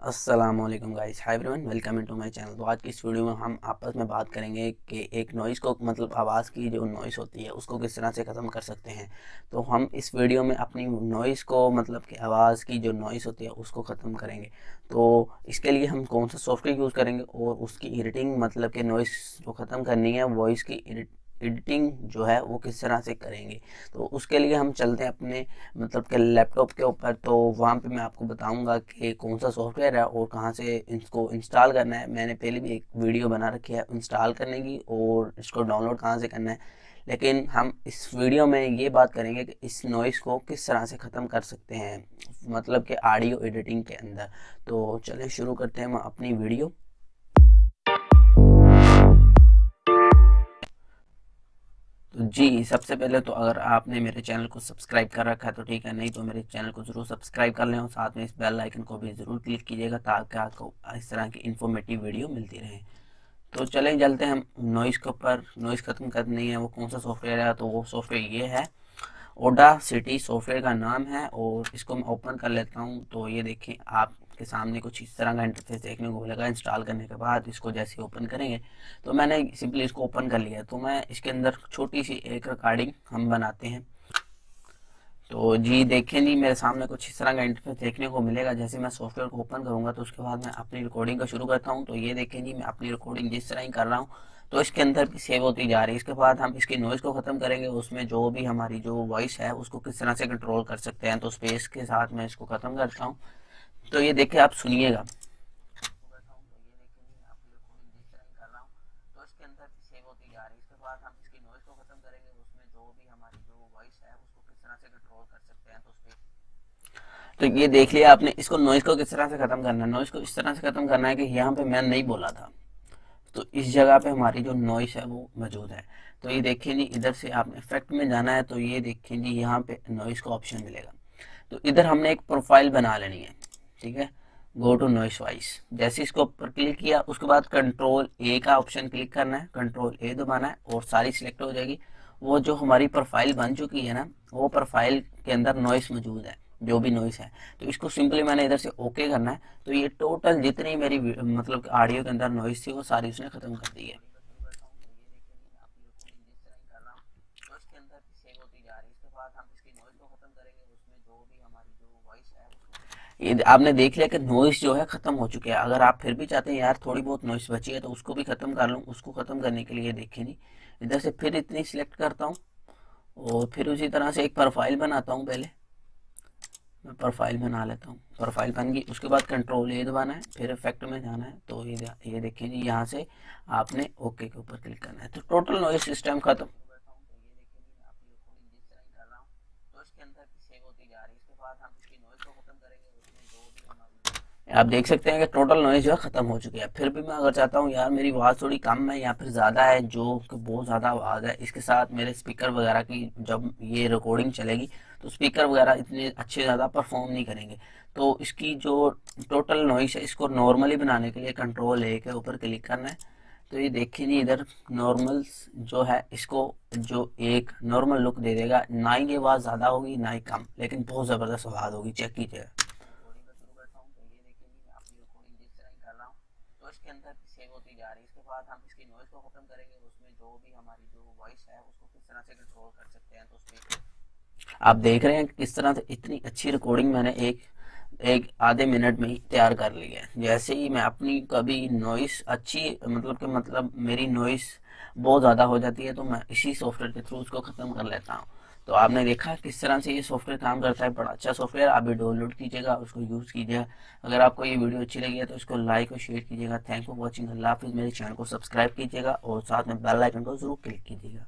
अस्सलामुअलैकुम guys, hi everyone, welcome into my channel. तो आज की इस वीडियो में हम आपस में बात करेंगे कि एक नॉइज़ को आवाज़ की जो नॉइज़ होती है उसको किस तरह से ख़त्म कर सकते हैं। तो हम इस वीडियो में अपनी नॉइज़ को कि आवाज़ की जो नॉइज़ होती है उसको ख़त्म करेंगे। तो इसके लिए हम कौन सा सॉफ्टवेयर यूज़ करेंगे और उसकी एडिटिंग कि नॉइज़ जो ख़त्म करनी है, वॉइस की एडिटिंग जो है वो किस तरह से करेंगे। तो उसके लिए हम चलते हैं अपने कि लैपटॉप के ऊपर। तो वहाँ पे मैं आपको बताऊंगा कि कौन सा सॉफ्टवेयर है और कहाँ से इसको इंस्टॉल करना है। मैंने पहले भी एक वीडियो बना रखी है इंस्टॉल करने की और इसको डाउनलोड कहाँ से करना है, लेकिन हम इस वीडियो में ये बात करेंगे कि इस नॉइज़ को किस तरह से ख़त्म कर सकते हैं, कि ऑडियो एडिटिंग के अंदर। तो चलें शुरू करते हैं हम अपनी वीडियो। तो जी, सबसे पहले तो अगर आपने मेरे चैनल को सब्सक्राइब कर रखा है तो ठीक है, नहीं तो मेरे चैनल को ज़रूर सब्सक्राइब कर लें और साथ में इस बेल आइकन को भी ज़रूर क्लिक कीजिएगा ताकि आपको इस तरह की इन्फॉर्मेटिव वीडियो मिलती रहे। तो चलें चलते हैं हम नॉइज़ के ऊपर। नॉइज़ ख़त्म करनी है, वो कौन सा सॉफ्टवेयर है? तो वो सॉफ्टवेयर ये है, ऑडासिटी सॉफ्टवेयर का नाम है। और इसको मैं ओपन कर लेता हूँ। तो ये देखें, आपके सामने कुछ इस तरह का इंटरफेस देखने को मिलेगा। इंस्टॉल करने के बाद इसको जैसे ओपन करेंगे तो मैंने सिंपली इसको ओपन कर लिया। तो मैं इसके अंदर छोटी सी एक रिकॉर्डिंग हम बनाते हैं। तो जी देखें, नहीं मेरे सामने कुछ इस तरह का इंटरफेस देखने को मिलेगा। जैसे मैं सॉफ्टवेयर को ओपन करूंगा तो उसके बाद मैं अपनी रिकॉर्डिंग का शुरू करता हूं। तो ये देखें जी, मैं अपनी रिकॉर्डिंग जिस तरह ही कर रहा हूं तो इसके अंदर भी सेव होती जा रही है। इसके बाद हम इसकी नॉइज़ को ख़त्म करेंगे, उसमें जो भी हमारी जो वॉइस है उसको किस तरह से कंट्रोल कर सकते हैं। तो स्पेस के साथ मैं इसको ख़त्म करता हूँ। तो ये देखिए, आप सुनिएगा। तो इसके अंदर भी सेव होती जा रही है। इसके बाद हम इसकी नॉइज़ को ख़त्म करेंगे, उसमें जो भी हमारी जो वॉइस है उसको किस तरह से कंट्रोल कर सकते हैं। तो ये देख लिया आपने, इसको नॉइज़ को किस तरह से ख़त्म करना है। नॉइज़ को इस तरह से ख़त्म करना है कि यहाँ पे मैं नहीं बोला था, तो इस जगह पे हमारी जो नॉइस है वो मौजूद है। तो ये देखें जी, इधर से आपने इफेक्ट में जाना है। तो ये देखें जी, यहाँ पे नॉइस का ऑप्शन मिलेगा। तो इधर हमने एक प्रोफाइल बना लेनी है, ठीक है। गो टू नॉइस वाइस, जैसे इसको ऊपर क्लिक किया उसके बाद कंट्रोल ए का ऑप्शन क्लिक करना है, कंट्रोल ए दबाना है और सारी सिलेक्ट हो जाएगी। वो जो हमारी प्रोफाइल बन चुकी है ना, वो प्रोफाइल के अंदर नॉइस मौजूद है, जो भी नॉइस है। तो इसको सिंपली मैंने इधर से ओके करना है। तो ये टोटल जितनी मेरी ऑडियो के अंदर नॉइस थी वो सारी उसने खत्म कर दी है। ये आपने देख लिया कि नॉइस जो है खत्म हो चुके हैं। अगर आप फिर भी चाहते हैं यार थोड़ी बहुत नॉइस बची है तो उसको भी खत्म कर लूँ, उसको खत्म करने के लिए देखें जी, इधर से फिर इतनी सिलेक्ट करता हूँ और फिर उसी तरह से एक प्रोफाइल बनाता हूँ। पहले मैं प्रोफाइल बना लेता हूँ। प्रोफाइल बन गई, उसके बाद कंट्रोल ए दबाना है, फिर इफेक्ट में जाना है। तो ये देखिए जी, यहाँ से आपने ओके के ऊपर क्लिक करना है। तो टोटल नॉइस सिस्टम खत्म। आप देख सकते हैं कि टोटल नॉइज जो है खत्म हो चुकी है। फिर भी मैं अगर चाहता हूँ यार मेरी आवाज़ थोड़ी कम है या फिर ज़्यादा है, जो कि बहुत ज़्यादा आवाज़ है, इसके साथ मेरे स्पीकर वगैरह की जब ये रिकॉर्डिंग चलेगी तो स्पीकर वगैरह इतने अच्छे ज़्यादा परफॉर्म नहीं करेंगे। तो इसकी जो टोटल नॉइस है इसको नॉर्मली बनाने के लिए कंट्रोल ए के ऊपर क्लिक करना है। तो ये देखिए नहीं, इधर नॉर्मल जो है इसको जो एक नॉर्मल लुक दे देगा। ना ही ये आवाज़ ज़्यादा होगी ना ही कम, लेकिन बहुत ज़बरदस्त आवाज़ होगी। चेक कीजिए। तो इसके अंदर भी सेव होती जा रही है। इसके बाद हम इसकी नॉइज़ को ख़त्म करेंगे, उसमें जो भी हमारी जो वॉइस है उसको किस तरह से कंट्रोल कर सकते हैं। तो उसमें आप देख रहे हैं कि किस तरह से इतनी अच्छी रिकॉर्डिंग मैंने एक एक आधे मिनट में ही तैयार कर ली है। जैसे ही मैं अपनी कभी नॉइस अच्छी मेरी नॉइस बहुत ज़्यादा हो जाती है तो मैं इसी सॉफ्टवेयर के थ्रू उसको ख़त्म कर लेता हूँ। तो आपने देखा किस तरह से ये सॉफ्टवेयर काम करता है। बड़ा अच्छा सॉफ्टवेयर, आप भी डाउनलोड कीजिएगा, उसको यूज़ कीजिएगा। अगर आपको ये वीडियो अच्छी लगी है तो इसको लाइक और शेयर कीजिएगा। Thank for watching. अल्लाह हाफिज़। मेरे चैनल को सब्सक्राइब कीजिएगा और साथ में बेल आइकन को ज़रूर क्लिक कीजिएगा।